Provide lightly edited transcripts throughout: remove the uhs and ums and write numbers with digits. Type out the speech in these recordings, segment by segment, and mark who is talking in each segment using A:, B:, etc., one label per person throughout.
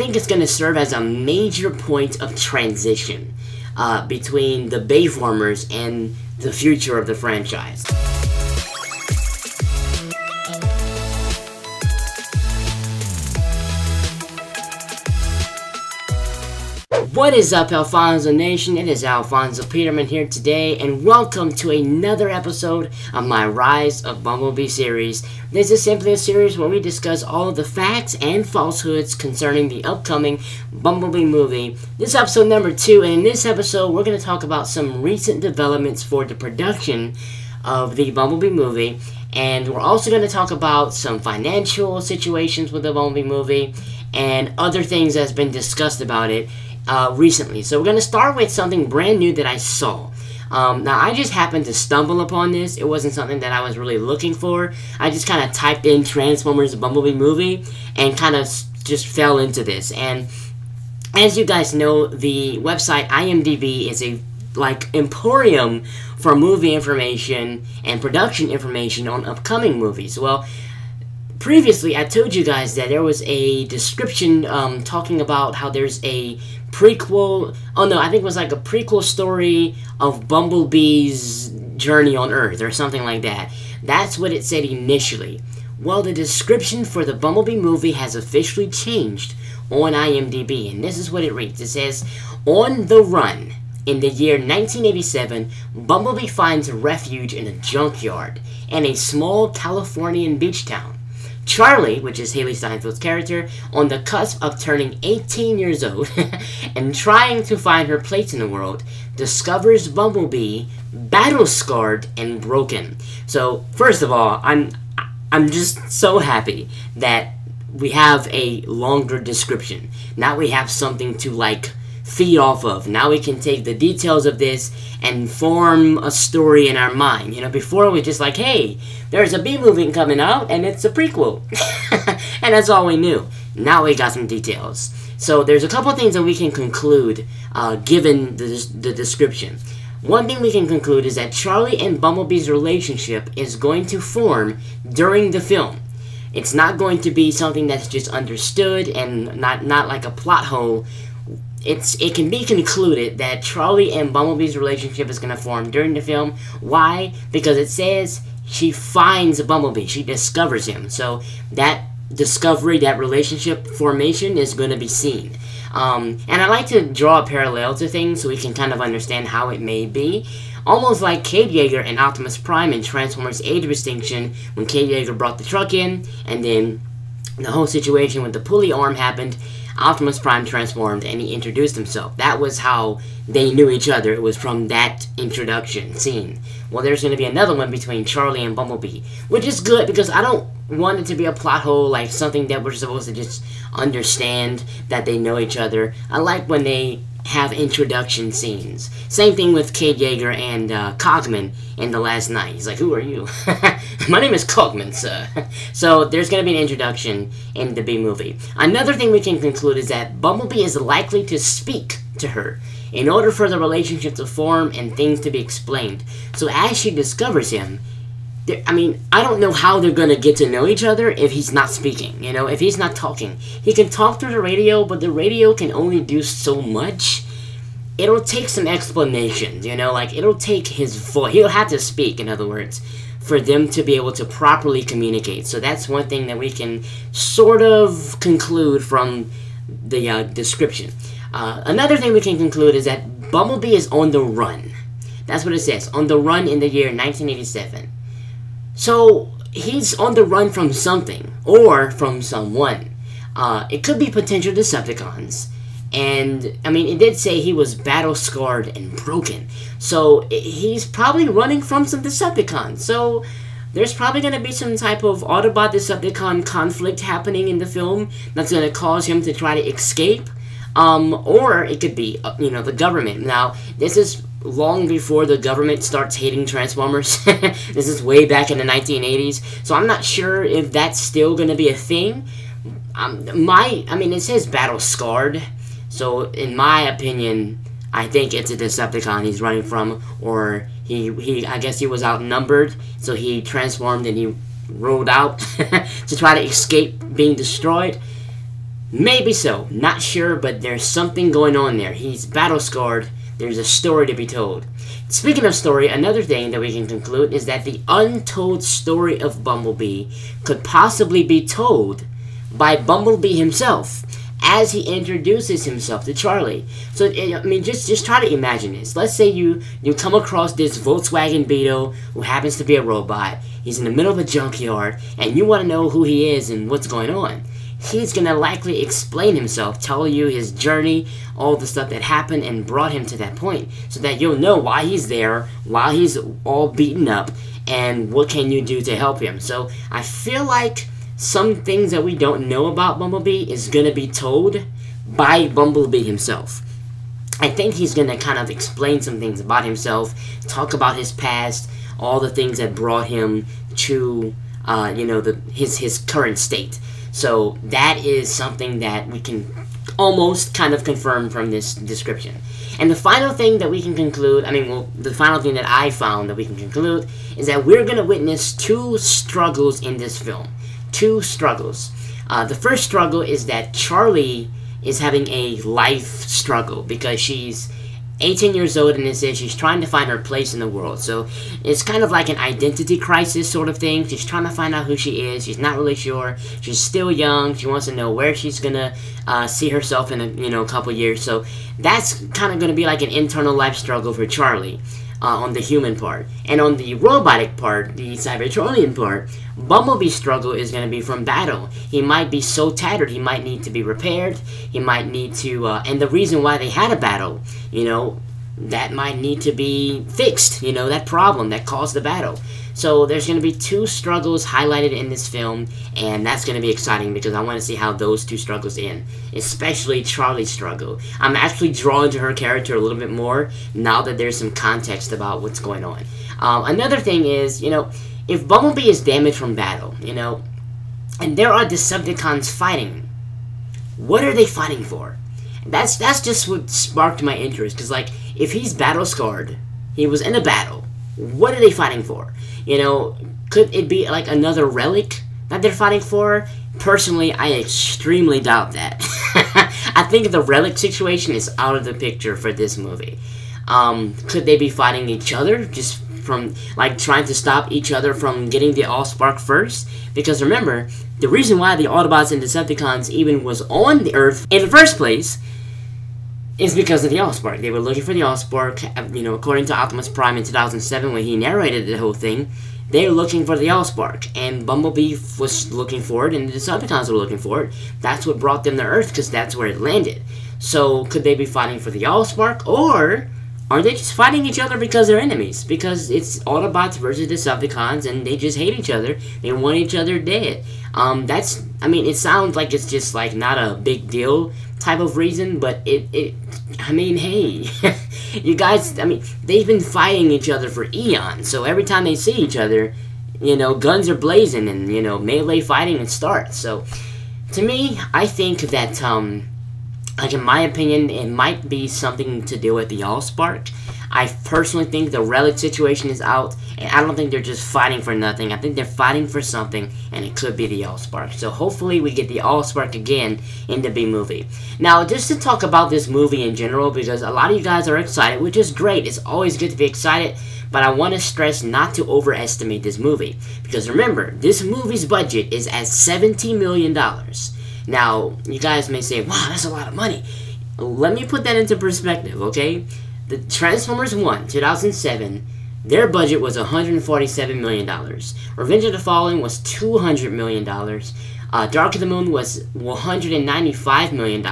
A: think it's going to serve as a major point of transition between the Bayformers and the future of the franchise. What is up, Alfonso Nation? It is Alfonso Peterman here today, and welcome to another episode of my Rise of Bumblebee series. This is simply a series where we discuss all of the facts and falsehoods concerning the upcoming Bumblebee movie. This is episode number 2, and in this episode we're going to talk about some recent developments for the production of the Bumblebee movie, and we're also going to talk about some financial situations with the Bumblebee movie and other things that's been discussed about it recently. So we're going to start with something brand new that I saw. Now, I just happened to stumble upon this. It wasn't something that I was really looking for. I just kind of typed in Transformers Bumblebee movie and kind of just fell into this. And as you guys know, the website IMDB is a emporium for movie information and production information on upcoming movies. Well, previously I told you guys that there was a description talking about how there's a prequel, I think it was like a prequel story of Bumblebee's journey on Earth or something like that. That's what it said initially. Well, the description for the Bumblebee movie has officially changed on IMDb, and this is what it reads. It says, "On the run. In the year 1987, Bumblebee finds refuge in a junkyard in a small Californian beach town. Charlie, which is Haley Steinfeld's character, on the cusp of turning 18 years old and trying to find her place in the world, discovers Bumblebee battle-scarred and broken." So, first of all, I'm just so happy that we have a longer description. Now we have something to, feed off of. Now we can take the details of this and form a story in our mind. Before it was just like, hey, there's a B movie coming out and it's a prequel. And that's all we knew. Now we got some details. So there's a couple things that we can conclude given the description. One thing we can conclude is that Charlie and Bumblebee's relationship is going to form during the film. It's not going to be something that's just understood and not like a plot hole. It can be concluded that Charlie and Bumblebee's relationship is going to form during the film. Why? Because it says she finds Bumblebee. She discovers him. So that discovery, that relationship formation is going to be seen. And I like to draw a parallel to things so we can kind of understand how it may be. Almost like Cade Yeager and Optimus Prime in Transformers Age of Extinction, when Cade Yeager brought the truck in, and then the whole situation with the pulley arm happened. Optimus Prime transformed and he introduced himself. That was how they knew each other. It was from that introduction scene. Well, there's going to be another one between Charlie and Bumblebee, which is good because I don't want it to be a plot hole, like something that we're supposed to just understand that they know each other. I like when they have introduction scenes. Same thing with Cade Yeager and Cogman in The Last Night. He's like, "Who are you?" "My name is Cogman, sir." So there's going to be an introduction in the B movie. Another thing we can conclude is that Bumblebee is likely to speak to her in order for the relationship to form and things to be explained. So as she discovers him, I don't know how they're going to get to know each other if he's not speaking, if he's not talking. He can talk through the radio, but the radio can only do so much. It'll take some explanations, it'll take his voice. He'll have to speak, in other words, for them to be able to properly communicate. So that's one thing that we can sort of conclude from the description. Another thing we can conclude is that Bumblebee is on the run. That's what it says, on the run in the year 1987. So, he's on the run from something, or from someone. It could be potential Decepticons, and, it did say he was battle-scarred and broken. So, he's probably running from some Decepticons. So, there's probably going to be some type of Autobot-Decepticon conflict happening in the film that's going to cause him to try to escape. Or it could be, the government. Now, this is long before the government starts hating Transformers. This is way back in the 1980s. So I'm not sure if that's still going to be a thing. It says battle-scarred. So, in my opinion, I think it's a Decepticon he's running from. Or I guess he was outnumbered. So he transformed and he rolled out to try to escape being destroyed. Maybe so. Not sure, but there's something going on there. He's battle-scarred. There's a story to be told. Speaking of story, another thing that we can conclude is that the untold story of Bumblebee could possibly be told by Bumblebee himself as he introduces himself to Charlie. So, I mean, just try to imagine this. Let's say you come across this Volkswagen Beetle who happens to be a robot. He's in the middle of a junkyard, and you want to know who he is and what's going on. He's going to likely explain himself, tell you his journey, all the stuff that happened and brought him to that point, so that you'll know why he's there, why he's all beaten up, and what can you do to help him. So I feel like some things that we don't know about Bumblebee is going to be told by Bumblebee himself. I think he's going to kind of explain some things about himself, talk about his past, all the things that brought him to, his current state. So that is something that we can almost kind of confirm from this description. And the final thing that we can conclude, the final thing that I found that we can conclude is that we're going to witness two struggles in this film. Two struggles. The first struggle is that Charlie is having a life struggle because she's 18 years old, and it says she's trying to find her place in the world. So it's kind of like an identity crisis sort of thing. She's trying to find out who she is. She's not really sure. She's still young. She wants to know where she's gonna see herself in a couple years. So that's kind of gonna be like an internal life struggle for Charlie on the human part. And on the robotic part, the Cybertronian part, Bumblebee's struggle is going to be from battle. He might be so tattered, he might need to be repaired, he might need to, and the reason why they had a battle, that might need to be fixed, that problem that caused the battle. So there's going to be two struggles highlighted in this film, and that's going to be exciting because I want to see how those two struggles end, especially Charlie's struggle. I'm actually drawn to her character a little bit more now that there's some context about what's going on. Another thing is, if Bumblebee is damaged from battle, and there are Decepticons fighting, what are they fighting for? That's just what sparked my interest, because, like, if he's battle-scarred, he was in a battle, what are they fighting for? Could it be, like, another relic that they're fighting for? Personally, I extremely doubt that. I think the relic situation is out of the picture for this movie. Could they be fighting each other, just from, like, trying to stop each other from getting the Allspark first? Because remember, the reason why the Autobots and Decepticons even was on the Earth in the first place is because of the Allspark. They were looking for the Allspark, according to Optimus Prime in 2007 when he narrated the whole thing. They were looking for the Allspark, and Bumblebee was looking for it, and the Decepticons were looking for it. That's what brought them to Earth, because that's where it landed. So, could they be fighting for the Allspark, or are they just fighting each other because they're enemies? Because it's Autobots versus Decepticons, and they just hate each other. They want each other dead. It sounds like it's just, like, not a big deal type of reason, but hey, you guys, they've been fighting each other for eons, so every time they see each other, guns are blazing, and, melee fighting and starts. So, to me, I think that, like, in my opinion, it might be something to do with the Allspark. I personally think the relic situation is out, and I don't think they're just fighting for nothing. I think they're fighting for something, and it could be the Allspark. So hopefully we get the Allspark again in the B movie. Now, just to talk about this movie in general, because a lot of you guys are excited, which is great. It's always good to be excited, but I want to stress not to overestimate this movie. Because remember, this movie's budget is at $70 million. Now, you guys may say, wow, that's a lot of money. Let me put that into perspective, okay? The Transformers 1, 2007, their budget was $147 million. Revenge of the Fallen was $200 million. Dark of the Moon was $195 million.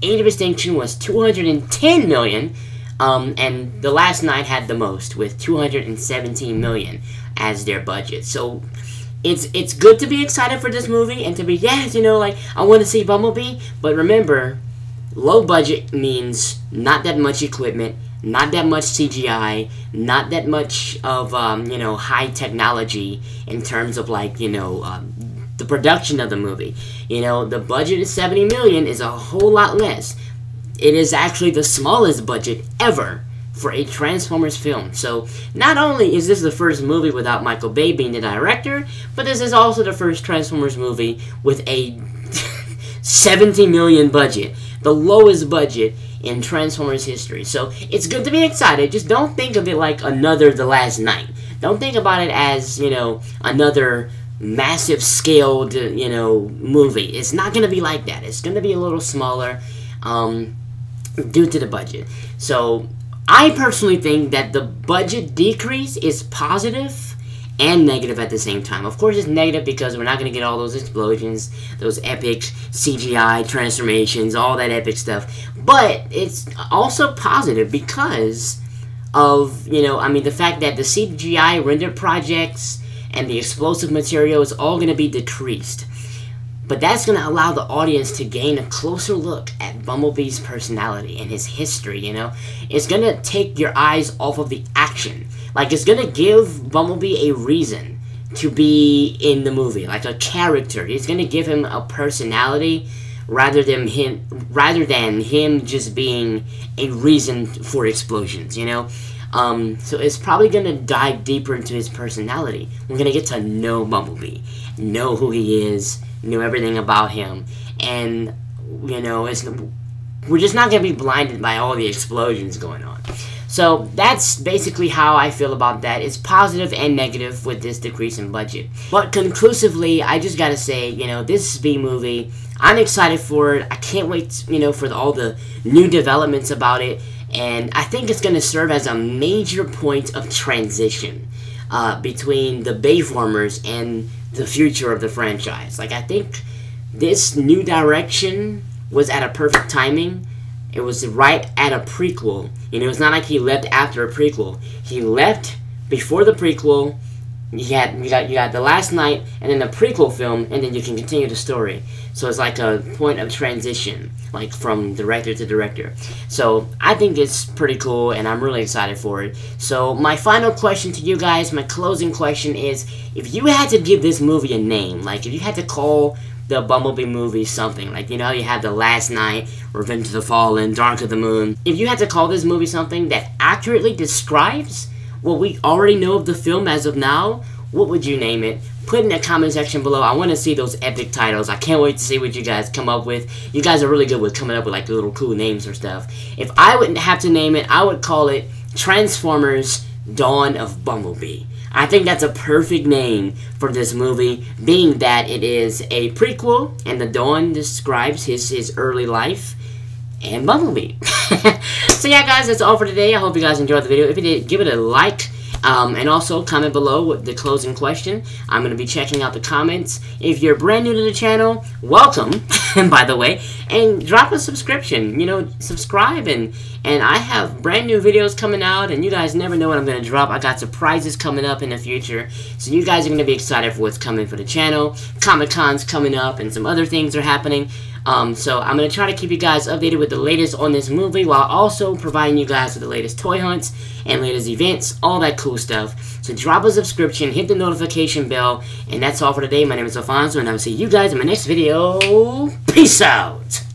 A: Age of Extinction was $210 million. And The Last Night had the most, with $217 million as their budget. So it's good to be excited for this movie and to be, yes, I want to see Bumblebee. But remember, low budget means not that much equipment, not that much CGI, not that much of, high technology in terms of, like, the production of the movie. The budget is $70 million is a whole lot less. It is actually the smallest budget ever for a Transformers film. So, not only is this the first movie without Michael Bay being the director, but this is also the first Transformers movie with a $70 million budget, the lowest budget in Transformers history. So it's good to be excited. Just don't think of it like another The Last Night. Don't think about it as, you know, another massive scaled, you know, movie. It's not going to be like that. It's going to be a little smaller due to the budget. So I personally think that the budget decrease is positive and negative at the same time. Of course, it's negative because we're not going to get all those explosions, those epic CGI transformations, all that epic stuff. But it's also positive because of, you know, I mean, the fact that the CGI rendered projects and the explosive material is all going to be decreased. But that's going to allow the audience to gain a closer look at Bumblebee's personality and his history, you know. It's going to take your eyes off of the action. Like, it's going to give Bumblebee a reason to be in the movie, like a character. It's going to give him a personality rather than him just being a reason for explosions, you know. So it's probably going to dive deeper into his personality. We're going to get to know Bumblebee, know who he is, know everything about him, and, you know, we're just not going to be blinded by all the explosions going on. So that's basically how I feel about that. It's positive and negative with this decrease in budget. But conclusively, I just gotta say, you know, this B movie, I'm excited for it. I can't wait, you know, for all the new developments about it. And I think it's gonna serve as a major point of transition between the Bayformers and the future of the franchise. Like, I think this new direction was at a perfect timing. It was right at a prequel. You know, it's not like he left after a prequel. He left before the prequel. You got The Last Night, and then the prequel film, and then you can continue the story. So it's like a point of transition, like from director to director. So I think it's pretty cool, and I'm really excited for it. So my final question to you guys, my closing question is, if you had to give this movie a name, like if you had to call the Bumblebee movie something, like, you know, you have The Last Night, Revenge of the Fallen, Dark of the Moon. If you had to call this movie something that accurately describes what we already know of the film as of now, what would you name it? Put in the comment section below. I want to see those epic titles. I can't wait to see what you guys come up with. You guys are really good with coming up with like little cool names or stuff. If I wouldn't have to name it, I would call it Transformers Dawn of Bumblebee. I think that's a perfect name for this movie, being that it is a prequel, and the Dawn describes his early life, and Bumblebee. So yeah, guys, that's all for today. I hope you guys enjoyed the video. If you did, give it a like, and also comment below with the closing question. I'm going to be checking out the comments. If you're brand new to the channel, welcome, by the way, and drop a subscription. You know, subscribe, and I have brand new videos coming out, and you guys never know what I'm going to drop. I got surprises coming up in the future, so you guys are going to be excited for what's coming for the channel. Comic-Con's coming up, and some other things are happening. So I'm going to try to keep you guys updated with the latest on this movie, while also providing you guys with the latest toy hunts and latest events, all that cool stuff. So drop a subscription, hit the notification bell, and that's all for today. My name is Alfonso, and I will see you guys in my next video. Peace out!